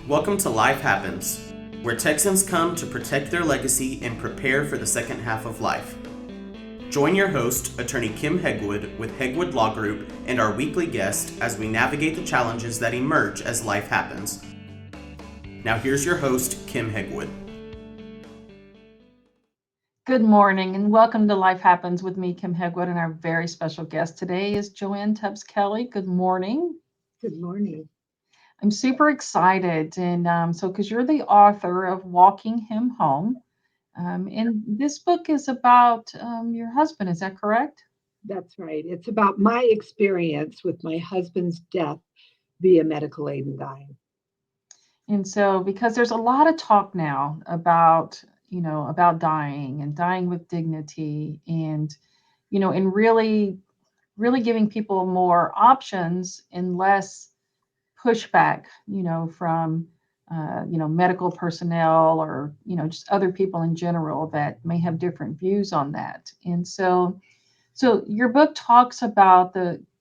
Welcome to Life Happens, where Texans come to protect their legacy and prepare for the second half of life. Join your host, attorney Kim Hegwood with Hegwood Law Group, and our weekly guest as we navigate the challenges that emerge as life happens. Now here's your host, Kim Hegwood. Good morning and welcome to Life Happens with me, Kim Hegwood, and our very special guest today is Joanne Tubbs Kelly. Good morning. Good morning. I'm super excited, and because you're the author of Walking Him Home, and this book is about your husband. Is that correct? That's right. It's about my experience with my husband's death via medical aid and dying. And so, because there's a lot of talk now about dying and dying with dignity, and really giving people more options and less pushback, from medical personnel or just other people in general that may have different views on that. And so your book talks about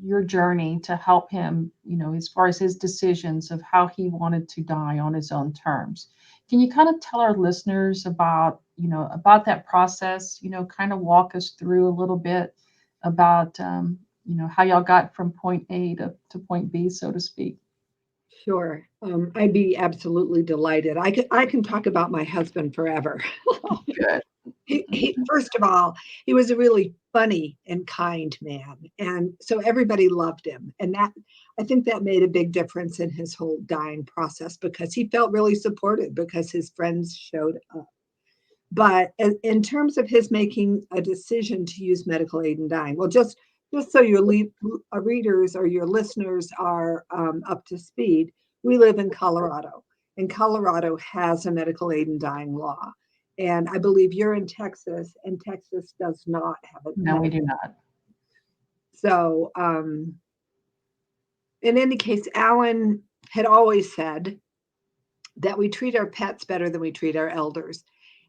your journey to help him, as far as his decisions of how he wanted to die on his own terms. Can you kind of tell our listeners about that process? Kind of walk us through a little bit about how y'all got from point A to point B, so to speak. Sure. I'd be absolutely delighted. I can talk about my husband forever. Good. First of all, he was a really funny and kind man. And so everybody loved him. And I think that made a big difference in his whole dying process because he felt really supported because his friends showed up. But in terms of his making a decision to use medical aid and dying, well, just so your readers or your listeners are up to speed, we live in Colorado, and Colorado has a medical aid and dying law. And I believe you're in Texas, and Texas does not have it. No, we do not. So, in any case, Alan had always said that we treat our pets better than we treat our elders.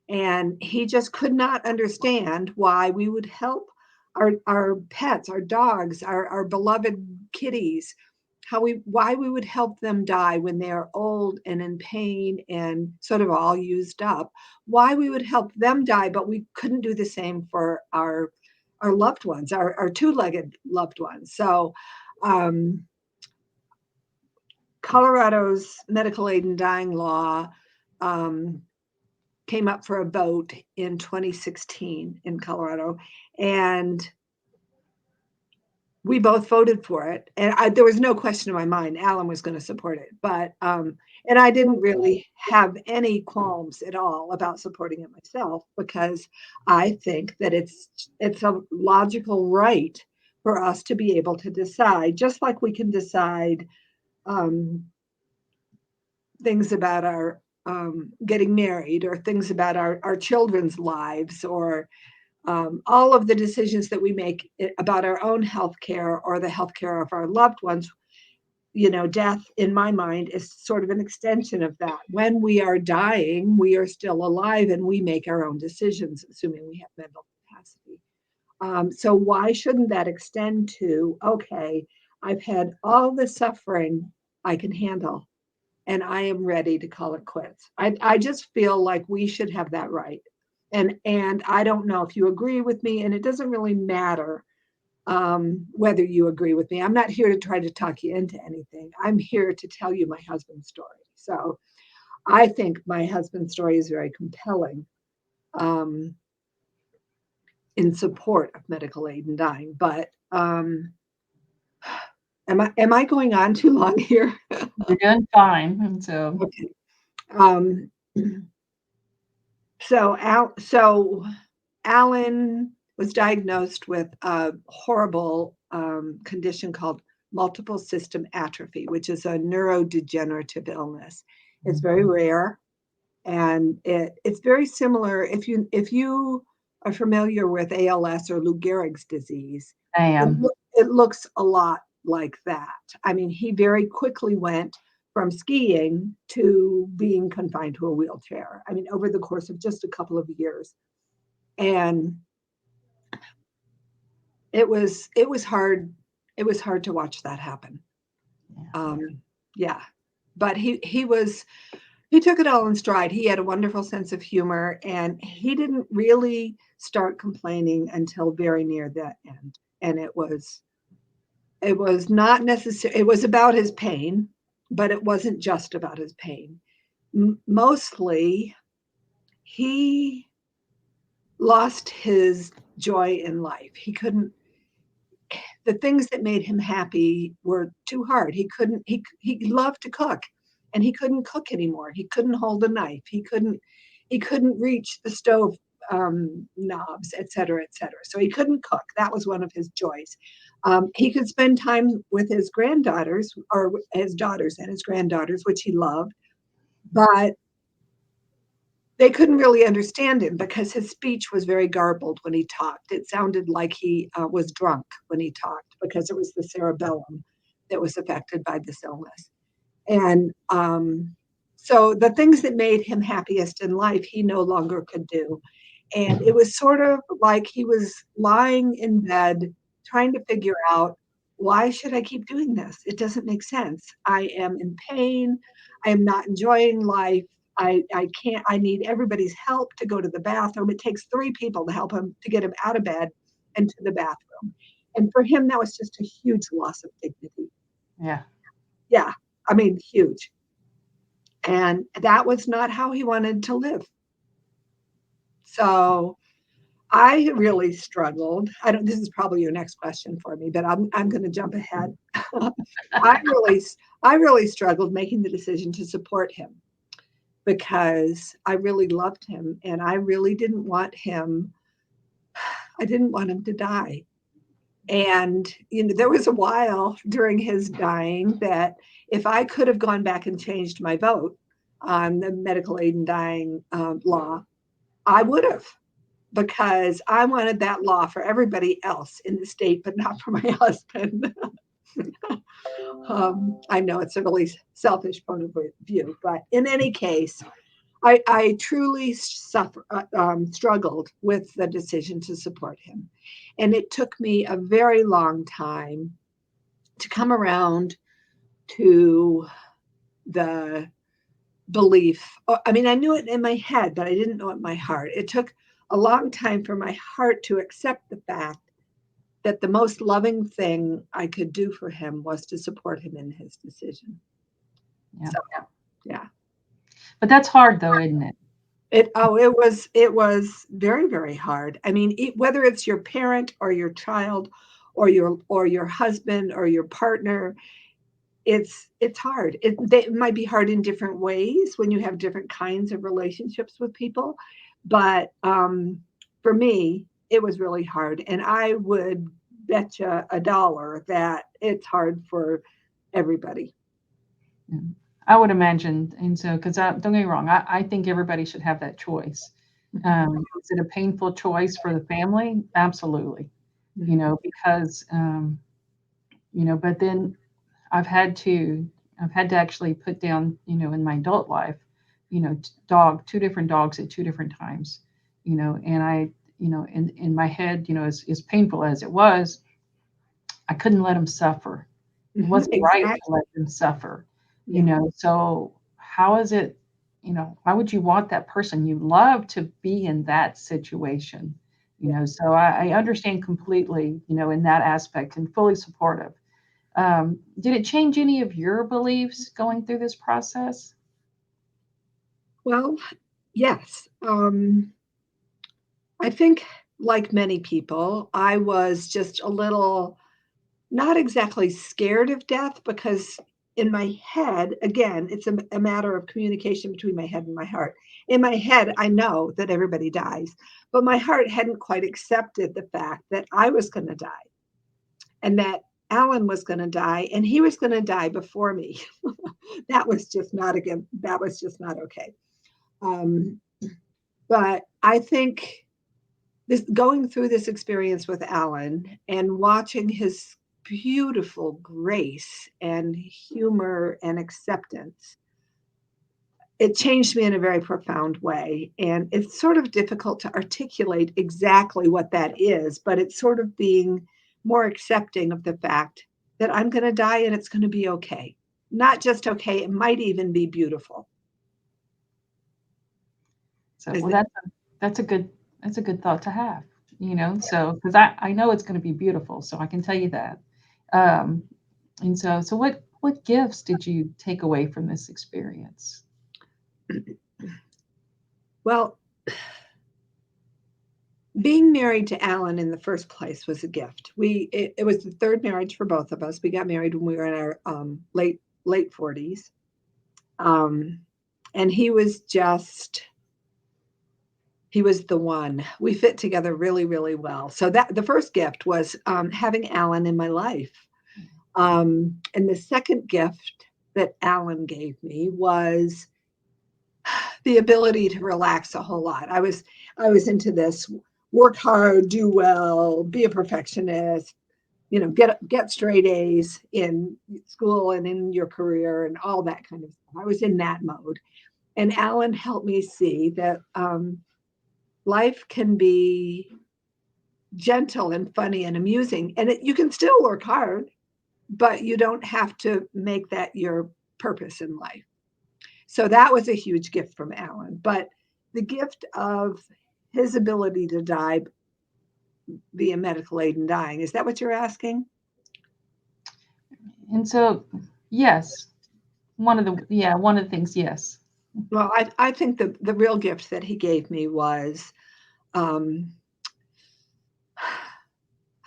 And he just could not understand why we would help our pets, our dogs, our beloved kitties, why we would help them die when they're old and in pain and sort of all used up, why we would help them die, but we couldn't do the same for our loved ones, our two-legged loved ones. So Colorado's medical aid and dying law came up for a vote in 2016 in Colorado, and we both voted for it. And there was no question in my mind Alan was going to support it, but and I didn't really have any qualms at all about supporting it myself because I think that it's a logical right for us to be able to decide, just like we can decide things about our getting married or things about our children's lives or all of the decisions that we make about our own health care or the health care of our loved ones. Death in my mind is sort of an extension of that. When we are dying, we are still alive and we make our own decisions, assuming we have mental capacity. So why shouldn't that extend to, okay, I've had all the suffering I can handle and I am ready to call it quits. I just feel like we should have that right. And I don't know if you agree with me, and it doesn't really matter whether you agree with me. I'm not here to try to talk you into anything. I'm here to tell you my husband's story. So I think my husband's story is very compelling in support of medical aid and dying. But am I going on too long here? You're doing fine. And so, Okay. Um, so Alan was diagnosed with a horrible condition called multiple system atrophy, which is a neurodegenerative illness. It's very rare, and it's very similar. If you are familiar with ALS or Lou Gehrig's disease, I am. it looks a lot like that. I mean, he very quickly went from skiing to being confined to a wheelchair. I mean, over the course of just a couple of years. And it was hard. It was hard to watch that happen. Yeah. Yeah, but he took it all in stride. He had a wonderful sense of humor, and he didn't really start complaining until very near the end. And it was not necessary. It was about his pain, but it wasn't just about his pain. Mostly, he lost his joy in life. The things that made him happy were too hard. He loved to cook, and he couldn't cook anymore. He couldn't hold a knife. He couldn't reach the stove knobs, et cetera, et cetera. So he couldn't cook. That was one of his joys. He could spend time with his granddaughters, or his daughters and his granddaughters, which he loved, but they couldn't really understand him because his speech was very garbled when he talked. It sounded like he was drunk when he talked, because it was the cerebellum that was affected by this illness. And so the things that made him happiest in life, he no longer could do. And it was sort of like he was lying in bed trying to figure out, why should I keep doing this? It doesn't make sense. I am in pain. I am not enjoying life. I can't, I need everybody's help to go to the bathroom. It takes 3 people to help him to get him out of bed and to the bathroom. And for him, that was just a huge loss of dignity. Yeah. Yeah. I mean, huge. And that was not how he wanted to live. So I really struggled. This is probably your next question for me, but I'm going to jump ahead. I really struggled making the decision to support him, because I really loved him, and I really didn't want him to die. And, there was a while during his dying that if I could have gone back and changed my vote on the medical aid in dying law, I would have, because I wanted that law for everybody else in the state, but not for my husband. I know it's a really selfish point of view, but in any case, I truly struggled with the decision to support him. And it took me a very long time to come around to the belief. I mean, I knew it in my head, but I didn't know it in my heart. It took a long time for my heart to accept the fact that the most loving thing I could do for him was to support him in his decision. Yeah. So, yeah. But that's hard, though, isn't it? It was very, very hard. I mean, whether it's your parent or your child or your husband or your partner, it's hard. It might be hard in different ways when you have different kinds of relationships with people, but for me, it was really hard. And I would bet you $1 that it's hard for everybody. Yeah. I would imagine, and so, because don't get me wrong, I think everybody should have that choice. Is it a painful choice for the family? Absolutely. Because but then I've had to actually put down, in my adult life, 2 different dogs at 2 different times, and I, in my head, as painful as it was, I couldn't let them suffer. It wasn't right to let them suffer, so how is it, why would you want that person you love to be in that situation? So I understand completely, in that aspect, and fully supportive. Did it change any of your beliefs going through this process? Well, yes. I think, like many people, I was just a little, not exactly scared of death, because in my head, again, it's a matter of communication between my head and my heart. In my head, I know that everybody dies, but my heart hadn't quite accepted the fact that I was going to die, and that Alan was going to die, and he was going to die before me. That was just not okay. But I think going through this experience with Alan and watching his beautiful grace and humor and acceptance, it changed me in a very profound way. And it's sort of difficult to articulate exactly what that is, but it's sort of being more accepting of the fact that I'm going to die and it's going to be okay. not just okay, it might even be beautiful. So, well, that's a good thought to have, so because I know it's going to be beautiful, so I can tell you that. Um, and so what gifts did you take away from this experience? Well, being married to Alan in the first place was a gift. It was the third marriage for both of us. We got married when we were in our late 40s, and he was the one. We fit together really, really well. So that the first gift was having Alan in my life, and the second gift that Alan gave me was the ability to relax a whole lot. I was into this: work hard, do well, be a perfectionist, get straight A's in school and in your career and all that kind of stuff. I was in that mode. And Alan helped me see that life can be gentle and funny and amusing. And you can still work hard, but you don't have to make that your purpose in life. So that was a huge gift from Alan. But the gift of his ability to die via medical aid and dying, is that what you're asking? And so, yes, one of the things, yes. Well, I think the real gift that he gave me was how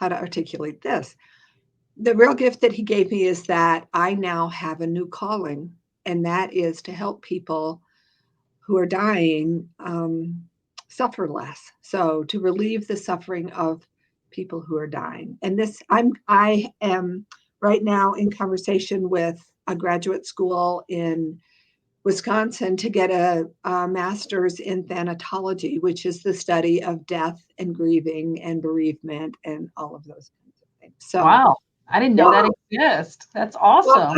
to articulate this. The real gift that he gave me is that I now have a new calling, and that is to help people who are dying suffer less. So to relieve the suffering of people who are dying. And I am right now in conversation with a graduate school in Wisconsin to get a master's in thanatology, which is the study of death and grieving and bereavement and all of those kinds of things. So, wow, I didn't know that exists. That's awesome. Well,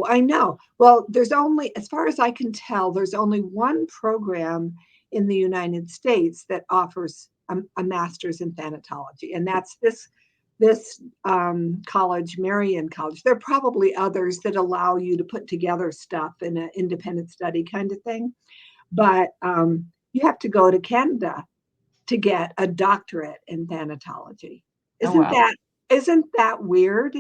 I know. Well, there's only, as far as I can tell, there's only one program in the United States that offers a master's in thanatology, and that's this college, Marian College. There are probably others that allow you to put together stuff in an independent study kind of thing, but you have to go to Canada to get a doctorate in thanatology. Isn't that weird?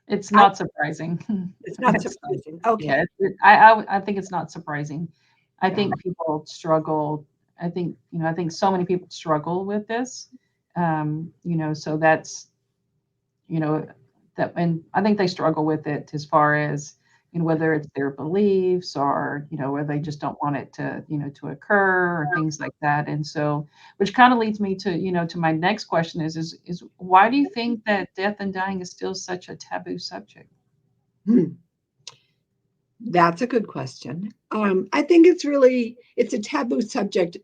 It's not surprising. It's not surprising. Okay. Yeah, I think it's not surprising. I think people struggle. I think so many people struggle with this. So that's, that, and I think they struggle with it as far as, whether it's their beliefs or, where they just don't want it to, to occur or things like that. And so, which kind of leads me to, to my next question is why do you think that death and dying is still such a taboo subject? That's a good question. I think it's a taboo subject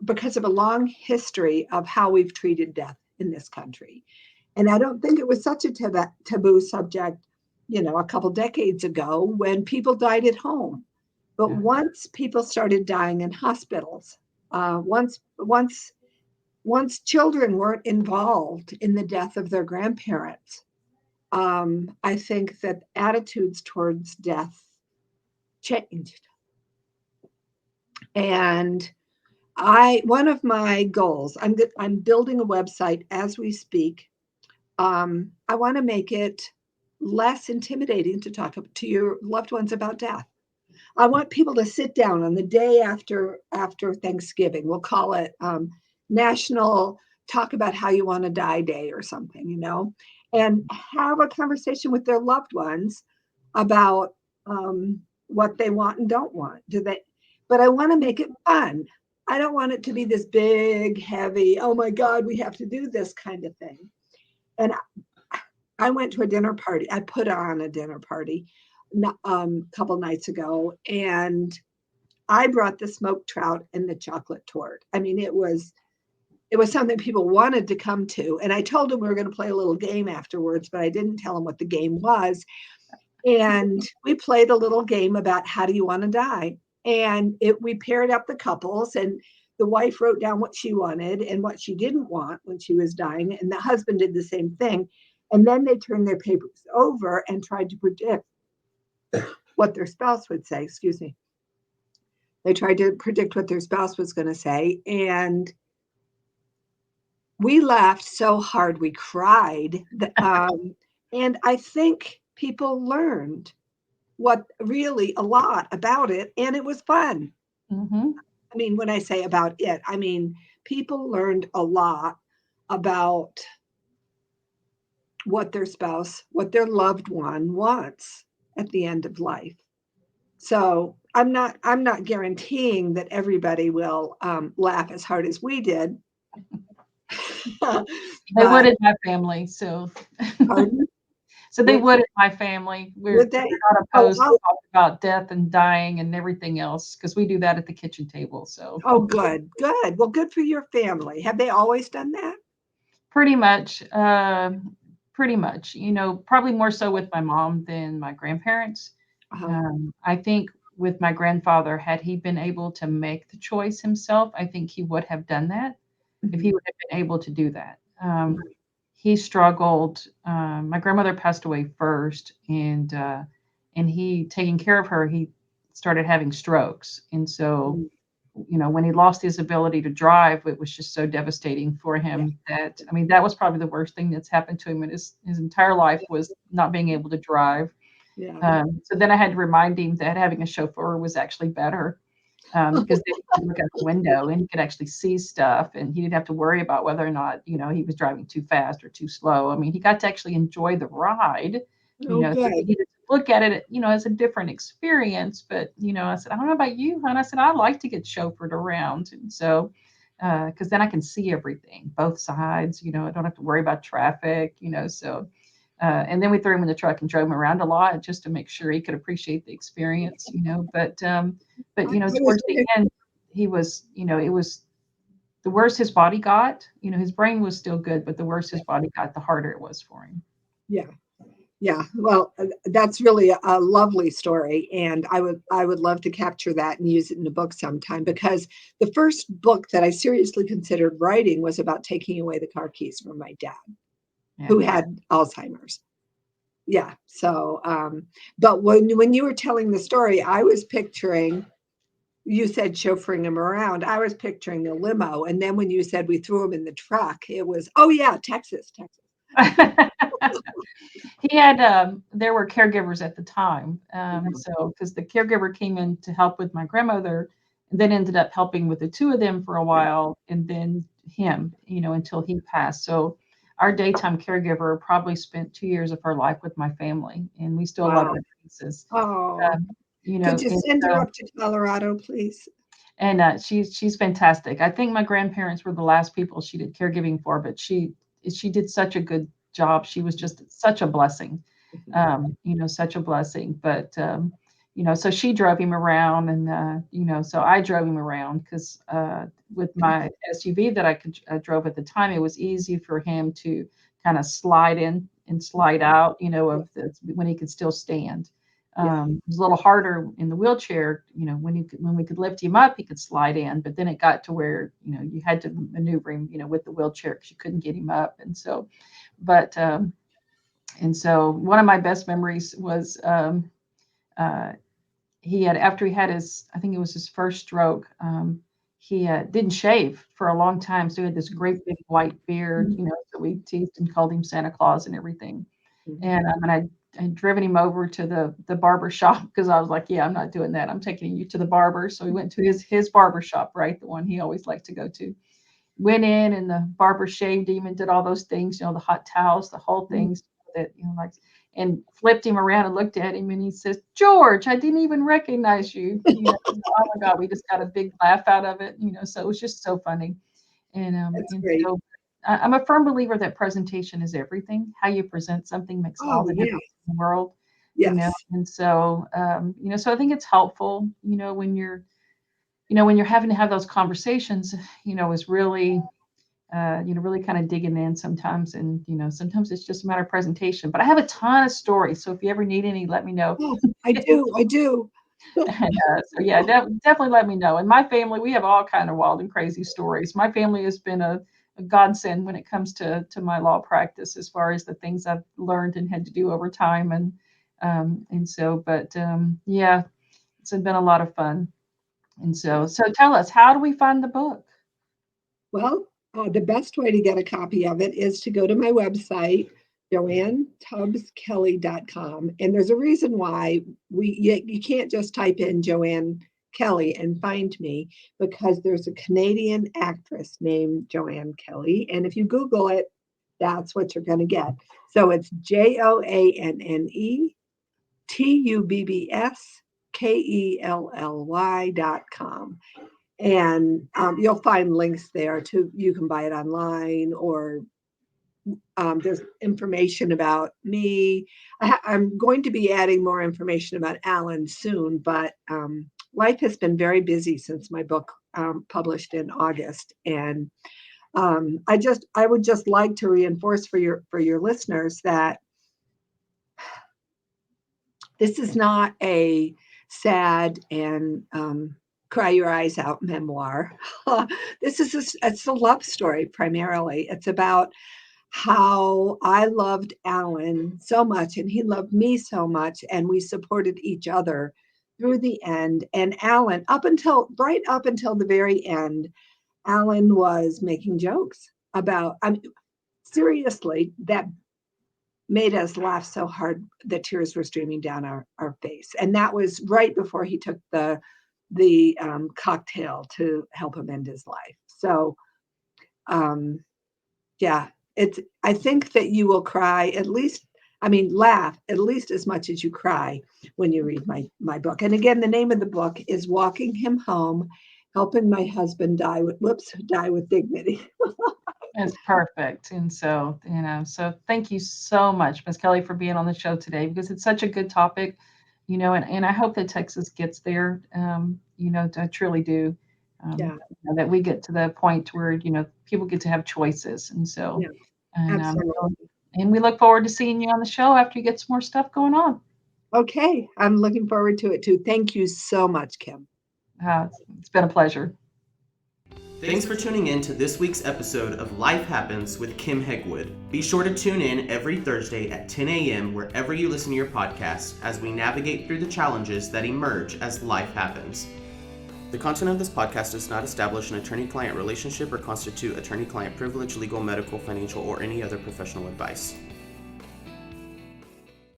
because of a long history of how we've treated death in this country. And I don't think it was such a taboo subject, a couple decades ago when people died at home. But once people started dying in hospitals, once children weren't involved in the death of their grandparents, I think that attitudes towards death changed. And one of my goals, I'm building a website as we speak. I want to make it less intimidating to talk to your loved ones about death. I want people to sit down on the day after Thanksgiving. We'll call it National Talk About How You Want to Die Day or something, and have a conversation with their loved ones about what they want and don't want. But I want to make it fun. I don't want it to be this big, heavy, oh my God, we have to do this kind of thing. And I went to a dinner party. I put on a dinner party a couple nights ago, and I brought the smoked trout and the chocolate torte. I mean, it was something people wanted to come to. And I told them we were going to play a little game afterwards, but I didn't tell them what the game was. And we played a little game about how do you want to die? And we paired up the couples, and the wife wrote down what she wanted and what she didn't want when she was dying. And the husband did the same thing. And then they turned their papers over and tried to predict what their spouse would say, excuse me. They tried to predict what their spouse was going to say. And we laughed so hard, we cried. And I think people learned what really a lot about it, and it was fun. Mm-hmm. I mean, when I say about it, I mean, people learned a lot about what their spouse, what their loved one wants at the end of life. So I'm not guaranteeing that everybody will laugh as hard as we did. They would But in my family, so pardon? so they would in my family. We're Would they? not Oh, opposed to talk about death and dying and everything else because we do that at the kitchen table. So good, good. Well, good for your family. Have they always done that? pretty much, probably more so with my mom than my grandparents. Uh-huh. I think with my grandfather, had he been able to make the choice himself, I think he would have done that if he Mhm. would have been able to do that. He struggled. My grandmother passed away first, and he taking care of her, he started having strokes, and so Mhm. when he lost his ability to drive, it was just so devastating for Yeah, him that, I mean, that was probably the worst thing that's happened to him in his entire life was not being able to drive. yeah. So then I had to remind him that having a chauffeur was actually better, because then he could look out the window and he could actually see stuff, and he didn't have to worry about whether or not, he was driving too fast or too slow. I mean, he got to actually enjoy the ride, Oh, so he good. needed to look at it, as a different experience. But, I said, I don't know about you, hon. I said, I like to get chauffeured around. And so, because then I can see everything, both sides, I don't have to worry about traffic, so. And then we threw him in the truck and drove him around a lot just to make sure he could appreciate the experience, But I was towards the end, he was, it was the worse his body got. His brain was still good, but the worse his body got, the harder it was for him. Yeah, yeah. Well, that's really a lovely story, and I would love to capture that and use it in a book sometime, because the first book that I seriously considered writing was about taking away the car keys from my dad, who Yeah. had Alzheimer's. Yeah. So, but when you were telling the story, I was picturing. You said chauffeuring him around. I was picturing a limo, and then when you said we threw him in the truck, it was, oh yeah, Texas, Texas. He had, there were caregivers at the time. Mhm. So, because the caregiver came in to help with my grandmother, and then ended up helping with the two of them for a while, and then him, until he passed. So, our daytime caregiver probably spent 2 years of her life with my family, and we still love Wow. her to pieces. Oh, Um, could you and send her so, up to Colorado, please? and she's fantastic. I think my grandparents were the last people she did caregiving for, but she did such a good job. She was just such a blessing, such a blessing. But so she drove him around, and so I drove him around because with my SUV that I drove at the time, it was easy for him to kind of slide in and slide out, when he could still stand. Yeah. It was a little harder in the wheelchair, when we could lift him up, he could slide in, but then it got to where, you had to maneuver him, with the wheelchair because you couldn't get him up. But, and so one of my best memories was, uh, after he had I think it was his first stroke, he didn't shave for a long time. So he had this great big white beard, so we teased and called him Santa Claus and everything. Mhm. And I'd driven him over to the barber shop because I was like, yeah, I'm not doing that. I'm taking you to the barber. So we went to his barber shop, right? The one he always liked to go to. Went in, and the barber shaved him and did all those things, the hot towels, the whole Mhm. things that, and flipped him around and looked at him, and he says, George, I didn't even recognize you. Oh my God, we just got a big laugh out of it, so it was just so funny. That's And great. so I'm a firm believer that presentation is everything. How you present something makes all Oh, the yeah. difference in the world, Yes. and so, so I think it's helpful, when you're having to have those conversations, is really, really kind of digging in sometimes. And, sometimes it's just a matter of presentation. But I have a ton of stories. So if you ever need any, let me know. Oh, I do. I do. And, so yeah, definitely let me know. And my family, we have all kind of wild and crazy stories. My family has been a godsend when it comes to my law practice, as far as the things I've learned and had to do over time. And Yeah, it's been a lot of fun. And so tell us, how do we find the book? Well, the best way to get a copy of it is to go to my website, joannetubbskelly.com. And there's a reason why you can't just type in Joanne Kelly and find me, because there's a Canadian actress named Joanne Kelly. And if you Google it, that's what you're going to get. So it's JoanneTubbskelly.com. And you'll find links there to, you can buy it online, or there's information about me. I'm going to be adding more information about Alan soon, but life has been very busy since my book published in August. And I would just like to reinforce for your listeners that this is not a sad and cry your eyes out memoir. It's a love story primarily. It's about how I loved Alan so much and he loved me so much, and we supported each other through the end. And Alan, right up until the very end, Alan was making jokes about, seriously, that made us laugh so hard that tears were streaming down our face. And that was right before he took the cocktail to help him end his life. So, yeah, I think that you will cry laugh at least as much as you cry when you read my book. And again, the name of the book is Walking Him Home, Helping My Husband Die with Dignity. It's perfect. And so, so thank you so much, Ms. Kelly, for being on the show today, because it's such a good topic, and I hope that Texas gets there, I truly do. Yeah. That we get to the point where, people get to have choices. And so, Yeah, absolutely. And we look forward to seeing you on the show after you get some more stuff going on. Okay. I'm looking forward to it too. Thank you so much, Kim. It's been a pleasure. Thanks for tuning in to this week's episode of Life Happens with Kim Hegwood. Be sure to tune in every Thursday at 10 a.m. wherever you listen to your podcast as we navigate through the challenges that emerge as life happens. The content of this podcast does not establish an attorney-client relationship or constitute attorney-client privilege, legal, medical, financial, or any other professional advice.